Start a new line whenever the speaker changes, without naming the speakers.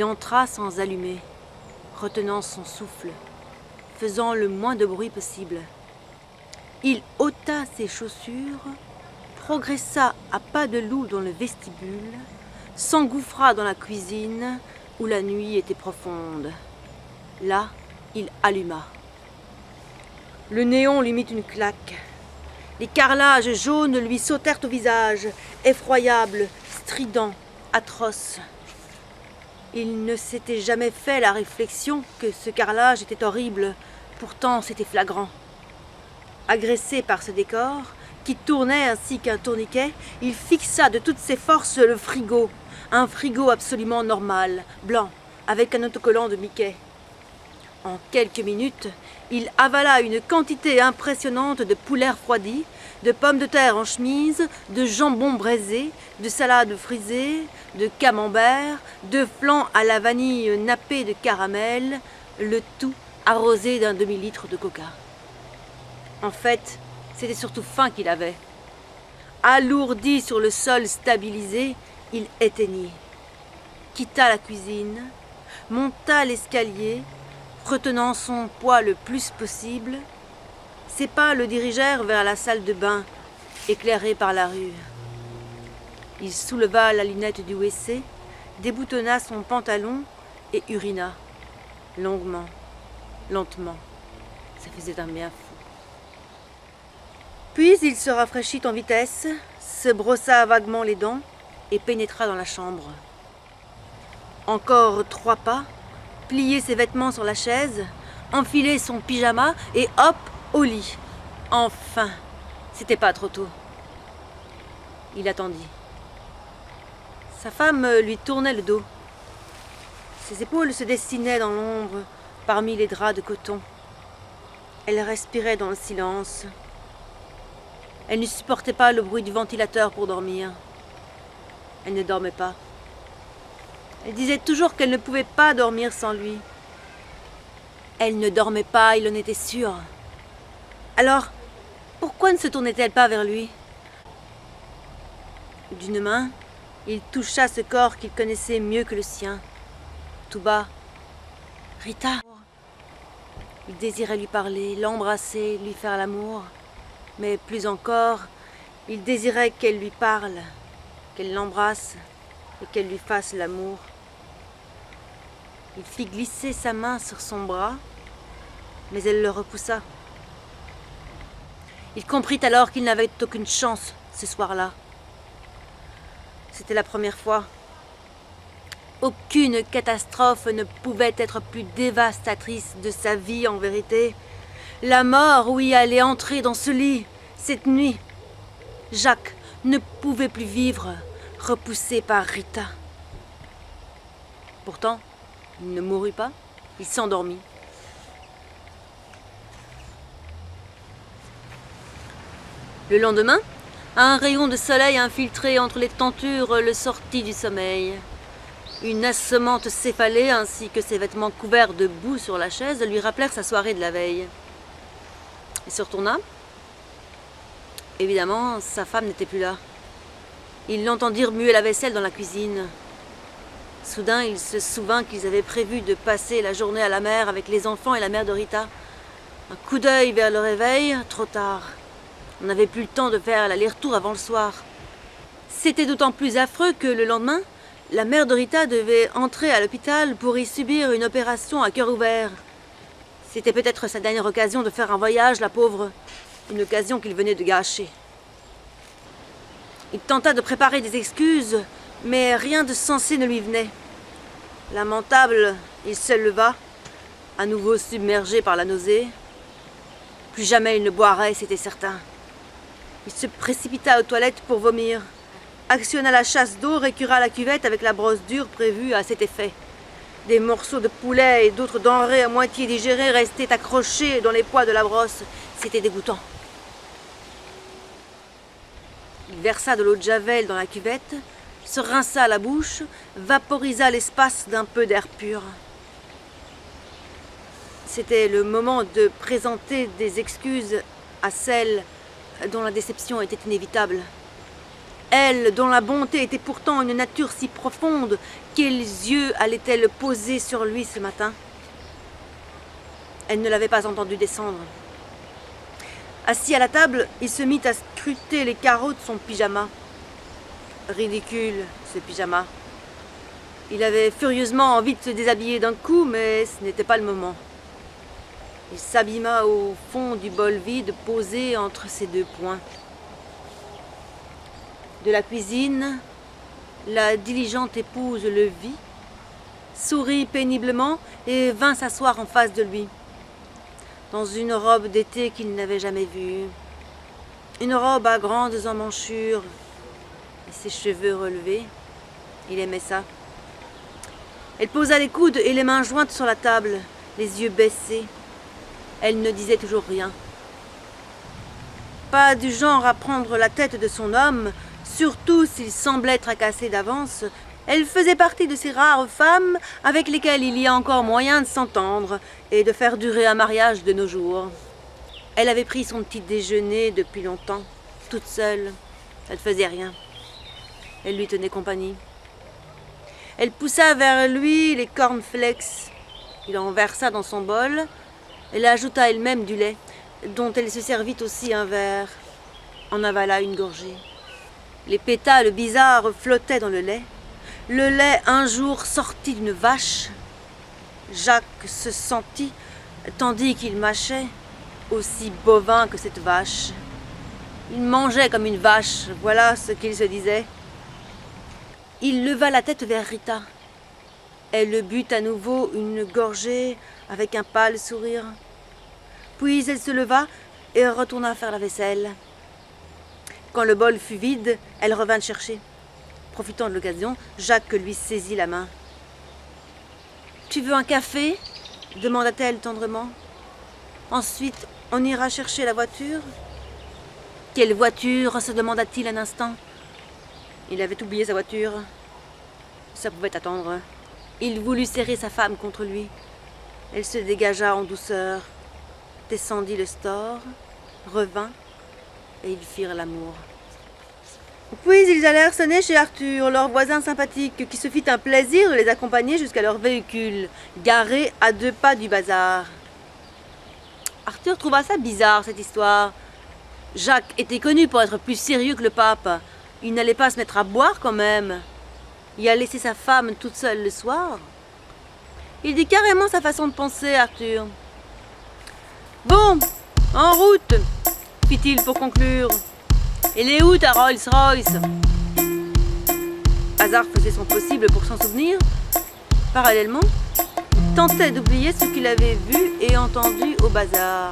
entra sans allumer, retenant son souffle, faisant le moins de bruit possible. Il ôta ses chaussures, progressa à pas de loup dans le vestibule, s'engouffra dans la cuisine où la nuit était profonde. Là, il alluma. Le néon lui mit une claque. Les carrelages jaunes lui sautèrent au visage, effroyables, stridents, atroces. Il ne s'était jamais fait la réflexion que ce carrelage était horrible, pourtant c'était flagrant. Agressé par ce décor, qui tournait ainsi qu'un tourniquet, il fixa de toutes ses forces le frigo, un frigo absolument normal, blanc, avec un autocollant de Mickey. En quelques minutes, il avala une quantité impressionnante de poulet refroidi, de pommes de terre en chemise, de jambon braisé, de salade frisée, de camembert, de flan à la vanille nappé de caramel, le tout arrosé d'un demi-litre de coca. En fait, c'était surtout faim qu'il avait. Alourdi sur le sol stabilisé, il éteignit, quitta la cuisine, monta l'escalier, retenant son poids le plus possible. Ses pas le dirigèrent vers la salle de bain, éclairée par la rue. Il souleva la lunette du WC, déboutonna son pantalon et urina, longuement, lentement. Ça faisait un bien fou. Puis il se rafraîchit en vitesse, se brossa vaguement les dents et pénétra dans la chambre. Encore 3 pas, plier ses vêtements sur la chaise, enfiler son pyjama et hop, au lit. Enfin, c'était pas trop tôt. Il attendit. Sa femme lui tournait le dos. Ses épaules se dessinaient dans l'ombre parmi les draps de coton. Elle respirait dans le silence. Elle ne supportait pas le bruit du ventilateur pour dormir. Elle ne dormait pas. Elle disait toujours qu'elle ne pouvait pas dormir sans lui. Elle ne dormait pas, il en était sûr. Alors, pourquoi ne se tournait-elle pas vers lui? D'une main, il toucha ce corps qu'il connaissait mieux que le sien. Tout bas, « Rita !» Il désirait lui parler, l'embrasser, lui faire l'amour. Mais plus encore, il désirait qu'elle lui parle, qu'elle l'embrasse et qu'elle lui fasse l'amour. Il fit glisser sa main sur son bras, mais elle le repoussa. Il comprit alors qu'il n'avait aucune chance ce soir-là. C'était la première fois. Aucune catastrophe ne pouvait être plus dévastatrice de sa vie en vérité. La mort, oui, allait entrer dans ce lit, cette nuit. Jacques ne pouvait plus vivre, repoussé par Rita. Pourtant, il ne mourut pas, il s'endormit. Le lendemain, un rayon de soleil infiltré entre les tentures le sortit du sommeil. Une assommante céphalée ainsi que ses vêtements couverts de boue sur la chaise lui rappelèrent sa soirée de la veille. Il se retourna. Évidemment, sa femme n'était plus là. Il l'entendit remuer la vaisselle dans la cuisine. Soudain, il se souvint qu'ils avaient prévu de passer la journée à la mer avec les enfants et la mère de Rita. Un coup d'œil vers le réveil, trop tard. On n'avait plus le temps de faire l'aller-retour avant le soir. C'était d'autant plus affreux que le lendemain, la mère de Rita devait entrer à l'hôpital pour y subir une opération à cœur ouvert. C'était peut-être sa dernière occasion de faire un voyage, la pauvre. Une occasion qu'il venait de gâcher. Il tenta de préparer des excuses, mais rien de sensé ne lui venait. Lamentable, il se leva, à nouveau submergé par la nausée. Plus jamais il ne boirait, c'était certain. Il se précipita aux toilettes pour vomir, actionna la chasse d'eau, récura la cuvette avec la brosse dure prévue à cet effet. Des morceaux de poulet et d'autres denrées à moitié digérées restaient accrochés dans les pois de la brosse. C'était dégoûtant. Il versa de l'eau de javel dans la cuvette, se rinça la bouche, vaporisa l'espace d'un peu d'air pur. C'était le moment de présenter des excuses à celle dont la déception était inévitable. Elle, dont la bonté était pourtant une nature si profonde, quels yeux allait-elle poser sur lui ce matin? Elle ne l'avait pas entendu descendre. Assis à la table, il se mit à scruter les carreaux de son pyjama. Ridicule, ce pyjama. Il avait furieusement envie de se déshabiller d'un coup, mais ce n'était pas le moment. Il s'abîma au fond du bol vide posé entre ses deux poings. De la cuisine, la diligente épouse le vit, sourit péniblement et vint s'asseoir en face de lui, dans une robe d'été qu'il n'avait jamais vue, une robe à grandes emmanchures et ses cheveux relevés. Il aimait ça. Elle posa les coudes et les mains jointes sur la table, les yeux baissés. Elle ne disait toujours rien. Pas du genre à prendre la tête de son homme, surtout s'il semblait tracassé d'avance. Elle faisait partie de ces rares femmes avec lesquelles il y a encore moyen de s'entendre et de faire durer un mariage de nos jours. Elle avait pris son petit déjeuner depuis longtemps, toute seule. Elle ne faisait rien. Elle lui tenait compagnie. Elle poussa vers lui les cornflakes. Il en versa dans son bol. Elle ajouta elle-même du lait, dont elle se servit aussi un verre. En avala une gorgée. Les pétales bizarres flottaient dans le lait. Le lait un jour sorti d'une vache. Jacques se sentit, tandis qu'il mâchait, aussi bovin que cette vache. Il mangeait comme une vache, voilà ce qu'il se disait. Il leva la tête vers Rita. Elle but à nouveau une gorgée avec un pâle sourire. Puis elle se leva et retourna faire la vaisselle. Quand le bol fut vide, elle revint le chercher. Profitant de l'occasion, Jacques lui saisit la main. « Tu veux un café ?» demanda-t-elle tendrement. « Ensuite, on ira chercher la voiture ?» « Quelle voiture ?» se demanda-t-il un instant. Il avait oublié sa voiture. Ça pouvait attendre. Il voulut serrer sa femme contre lui. Elle se dégagea en douceur, descendit le store, revint, et ils firent l'amour. Puis ils allèrent sonner chez Arthur, leur voisin sympathique, qui se fit un plaisir de les accompagner jusqu'à leur véhicule, garé à 2 pas du bazar. Arthur trouva ça bizarre, cette histoire. Jacques était connu pour être plus sérieux que le pape. Il n'allait pas se mettre à boire quand même. Il a laissé sa femme toute seule le soir. Il dit carrément sa façon de penser, Arthur. « Bon, en route !» fit-il pour conclure. « Elle est où ta Rolls-Royce ?» Hazard faisait son possible pour s'en souvenir. Parallèlement, il tentait d'oublier ce qu'il avait vu et entendu au bazar.